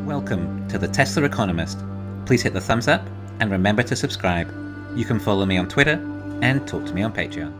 Welcome to the Tesla Economist. Please hit the thumbs up and remember to subscribe. You can follow me on Twitter and talk to me on Patreon.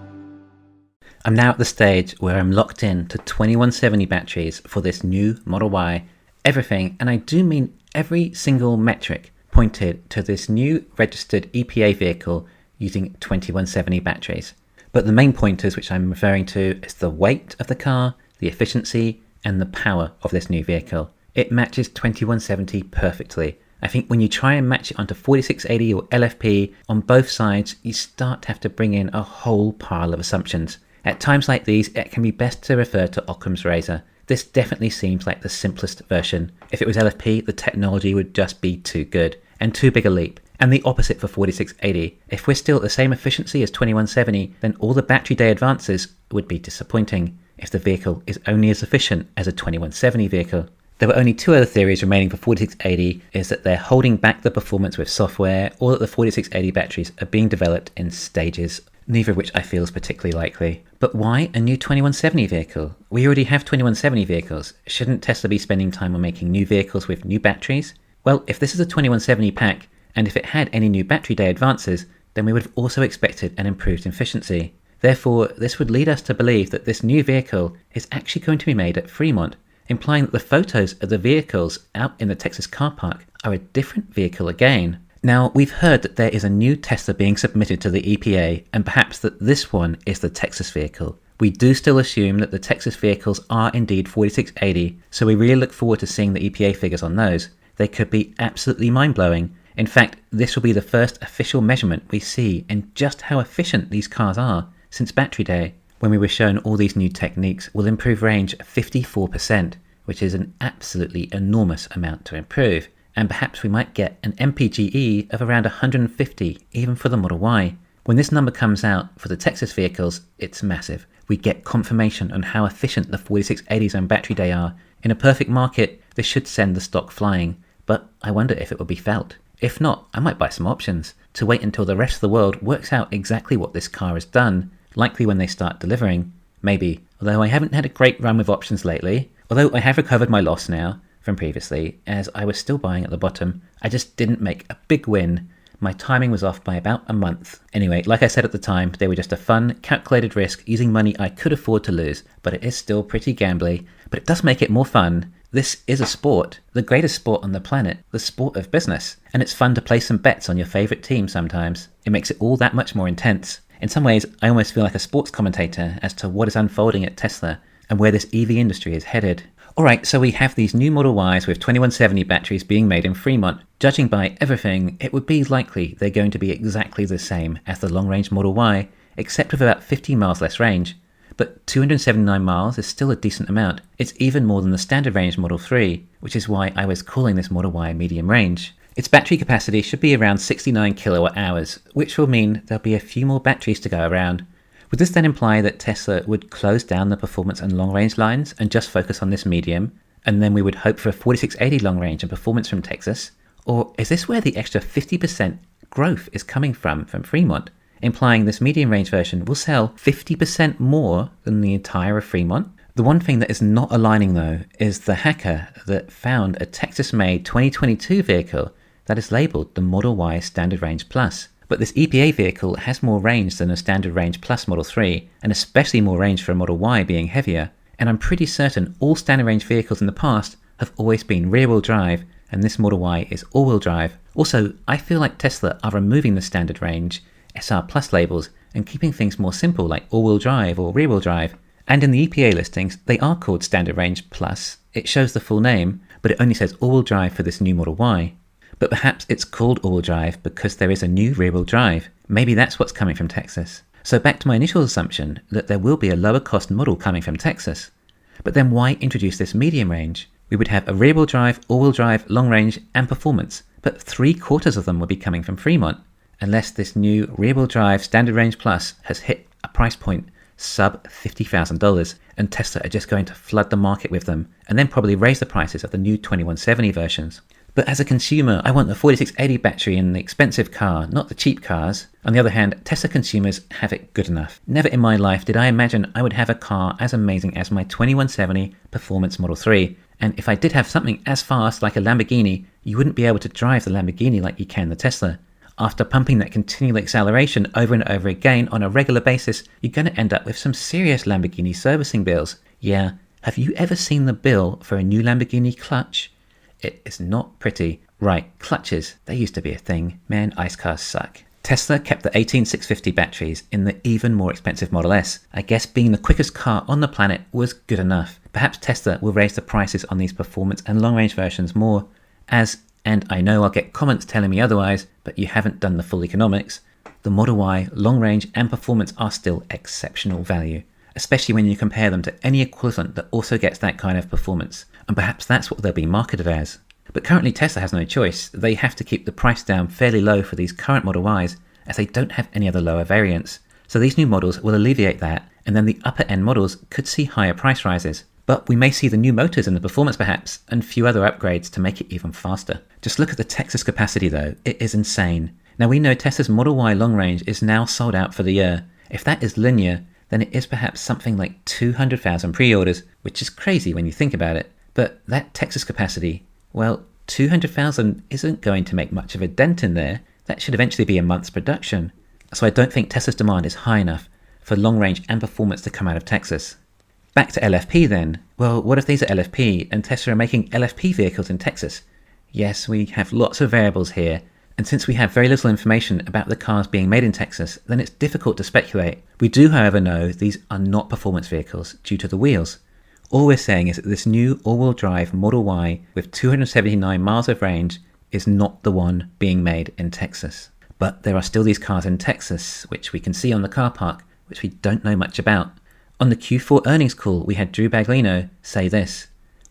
I'm now at the stage where I'm locked in to 2170 batteries for this new Model Y. Everything, and I do mean every single metric, pointed to this new registered EPA vehicle using 2170 batteries. But the main pointers which I'm referring to is the weight of the car, the efficiency, and the power of this new vehicle. It matches 2170 perfectly. I think when you try and match it onto 4680 or LFP on both sides, you start to have to bring in a whole pile of assumptions. At times like these, it can be best to refer to Occam's razor. This definitely seems like the simplest version. If it was LFP, the technology would just be too good and too big a leap. And the opposite for 4680. If we're still at the same efficiency as 2170, then all the battery day advances would be disappointing if the vehicle is only as efficient as a 2170 vehicle. There were only two other theories remaining for 4680, is that they're holding back the performance with software, or that the 4680 batteries are being developed in stages, neither of which I feel is particularly likely. But why a new 2170 vehicle? We already have 2170 vehicles. Shouldn't Tesla be spending time on making new vehicles with new batteries? Well, if this is a 2170 pack, and if it had any new battery day advances, then we would have also expected an improved efficiency. Therefore, this would lead us to believe that this new vehicle is actually going to be made at Fremont, implying that the photos of the vehicles out in the Texas car park are a different vehicle again. Now, we've heard that there is a new Tesla being submitted to the EPA, and perhaps that this one is the Texas vehicle. We do still assume that the Texas vehicles are indeed 4680, so we really look forward to seeing the EPA figures on those. They could be absolutely mind-blowing. In fact, this will be the first official measurement we see in just how efficient these cars are since Battery Day, when we were shown all these new techniques will improve range 54%, which is an absolutely enormous amount to improve. And perhaps we might get an MPGE of around 150, even for the Model Y. When this number comes out for the Texas vehicles, it's massive. We get confirmation on how efficient the 4680s on Battery Day are. In a perfect market, this should send the stock flying, but I wonder if it will be felt. If not, I might buy some options to wait until the rest of the world works out exactly what this car has done, likely when they start delivering. Maybe, although I haven't had a great run with options lately. Although I have recovered my loss now from previously, as I was still buying at the bottom, I just didn't make a big win. My timing was off by about a month. Anyway, like I said at the time, they were just a fun, calculated risk using money I could afford to lose, but it is still pretty gambly. But it does make it more fun. This is a sport, the greatest sport on the planet, the sport of business. And it's fun to place some bets on your favourite team sometimes. It makes it all that much more intense. In some ways, I almost feel like a sports commentator as to what is unfolding at Tesla and where this EV industry is headed. Alright, so we have these new Model Ys with 2170 batteries being made in Fremont. Judging by everything, it would be likely they're going to be exactly the same as the long-range Model Y, except with about 15 miles less range. But 279 miles is still a decent amount. It's even more than the standard range Model 3, which is why I was calling this Model Y medium range. Its battery capacity should be around 69 kilowatt hours, which will mean there'll be a few more batteries to go around. Would this then imply that Tesla would close down the performance and long-range lines and just focus on this medium, and then we would hope for a 4680 long-range and performance from Texas? Or is this where the extra 50% growth is coming from Fremont, implying this medium-range version will sell 50% more than the entire of Fremont? The one thing that is not aligning though is the hacker that found a Texas-made 2022 vehicle that is labelled the Model Y Standard Range Plus. But this EPA vehicle has more range than a Standard Range Plus Model 3, and especially more range for a Model Y being heavier. And I'm pretty certain all Standard Range vehicles in the past have always been rear-wheel drive, and this Model Y is all-wheel drive. Also, I feel like Tesla are removing the Standard Range SR Plus labels and keeping things more simple like all-wheel drive or rear-wheel drive. And in the EPA listings, they are called Standard Range Plus. It shows the full name, but it only says all-wheel drive for this new Model Y. But perhaps it's called all-wheel drive because there is a new rear-wheel drive. Maybe that's what's coming from Texas. So back to my initial assumption that there will be a lower cost model coming from Texas. But then why introduce this medium range? We would have a rear-wheel drive, all-wheel drive, long range and performance, but 3/4 of them would be coming from Fremont, unless this new rear-wheel drive Standard Range Plus has hit a price point sub $50,000 and Tesla are just going to flood the market with them and then probably raise the prices of the new 2170 versions. But as a consumer, I want the 4680 battery in the expensive car, not the cheap cars. On the other hand, Tesla consumers have it good enough. Never in my life did I imagine I would have a car as amazing as my 2170 Performance Model 3. And if I did have something as fast like a Lamborghini, you wouldn't be able to drive the Lamborghini like you can the Tesla. After pumping that continual acceleration over and over again on a regular basis, you're going to end up with some serious Lamborghini servicing bills. Yeah, have you ever seen the bill for a new Lamborghini clutch? It is not pretty. Right, clutches, they used to be a thing. Man, ICE cars suck. Tesla kept the 18650 batteries in the even more expensive Model S. I guess being the quickest car on the planet was good enough. Perhaps Tesla will raise the prices on these performance and long-range versions more, and I know I'll get comments telling me otherwise, but you haven't done the full economics. The Model Y, long range and performance are still exceptional value, especially when you compare them to any equivalent that also gets that kind of performance. And perhaps that's what they'll be marketed as. But currently Tesla has no choice. They have to keep the price down fairly low for these current Model Ys, as they don't have any other lower variants. So these new models will alleviate that, and then the upper end models could see higher price rises. But we may see the new motors and the performance perhaps, and a few other upgrades to make it even faster. Just look at the Texas capacity though, it is insane. Now we know Tesla's Model Y long range is now sold out for the year. If that is linear, then it is perhaps something like 200,000 pre-orders, which is crazy when you think about it. But that Texas capacity, well, 200,000 isn't going to make much of a dent in there. That should eventually be a month's production. So I don't think Tesla's demand is high enough for long range and performance to come out of Texas. Back to LFP then. Well, what if these are LFP and Tesla are making LFP vehicles in Texas? Yes, we have lots of variables here, and since we have very little information about the cars being made in Texas, then it's difficult to speculate. We do, however, know these are not performance vehicles due to the wheels. All we're saying is that this new all-wheel drive Model Y with 279 miles of range is not the one being made in Texas. But there are still these cars in Texas, which we can see on the car park, which we don't know much about. On the Q4 earnings call, we had Drew Baglino say this: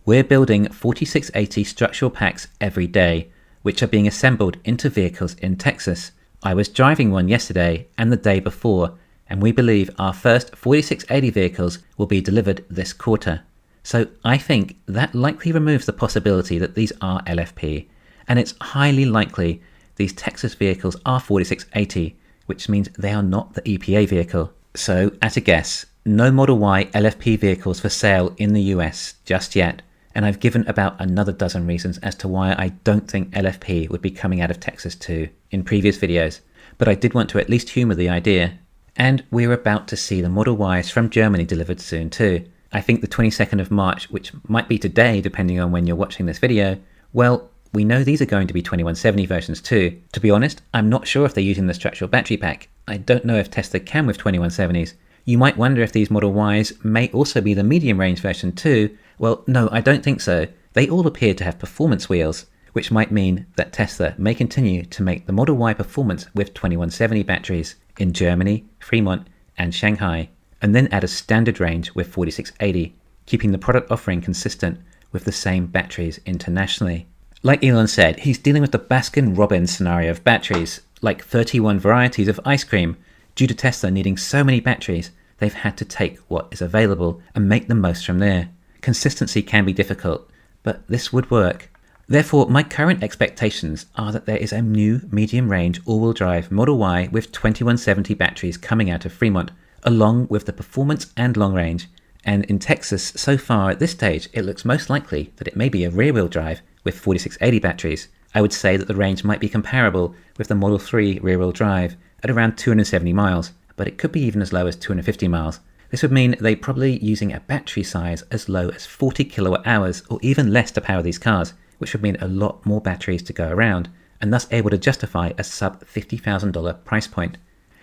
"We're building 4680 structural packs every day, which are being assembled into vehicles in Texas. I was driving one yesterday and the day before, and we believe our first 4680 vehicles will be delivered this quarter." So I think that likely removes the possibility that these are LFP, and it's highly likely these Texas vehicles are 4680, which means they are not the EPA vehicle. So, at a guess, no Model Y LFP vehicles for sale in the US just yet, and I've given about another dozen reasons as to why I don't think LFP would be coming out of Texas too in previous videos, but I did want to at least humour the idea. And we're about to see the Model Ys from Germany delivered soon too. I think the 22nd of March, which might be today depending on when you're watching this video, well, we know these are going to be 2170 versions too. To be honest, I'm not sure if they're using the structural battery pack. I don't know if Tesla can with 2170s. You might wonder if these Model Ys may also be the medium range version too. Well, no, I don't think so. They all appear to have performance wheels, which might mean that Tesla may continue to make the Model Y performance with 2170 batteries in Germany, Fremont, and Shanghai, and then add a standard range with 4680, keeping the product offering consistent with the same batteries internationally. Like Elon said, he's dealing with the Baskin-Robbins scenario of batteries, like 31 varieties of ice cream. Due to Tesla needing so many batteries, they've had to take what is available and make the most from there. Consistency can be difficult, but this would work. Therefore, my current expectations are that there is a new medium-range all-wheel drive Model Y with 2170 batteries coming out of Fremont, along with the performance and long range. And in Texas, so far at this stage, it looks most likely that it may be a rear-wheel drive with 4680 batteries. I would say that the range might be comparable with the Model 3 rear-wheel drive at around 270 miles, but it could be even as low as 250 miles. This would mean they're probably using a battery size as low as 40 kilowatt hours or even less to power these cars, which would mean a lot more batteries to go around, and thus able to justify a sub $50,000 price point.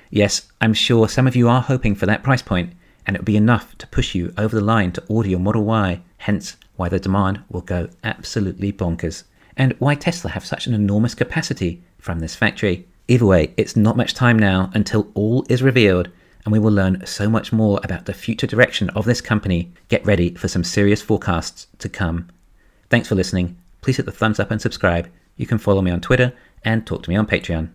Yes, I'm sure some of you are hoping for that price point, and it would be enough to push you over the line to order your Model Y, hence why the demand will go absolutely bonkers, and why Tesla have such an enormous capacity from this factory. Either way, it's not much time now until all is revealed, and we will learn so much more about the future direction of this company. Get ready for some serious forecasts to come. Thanks for listening. Please hit the thumbs up and subscribe. You can follow me on Twitter and talk to me on Patreon.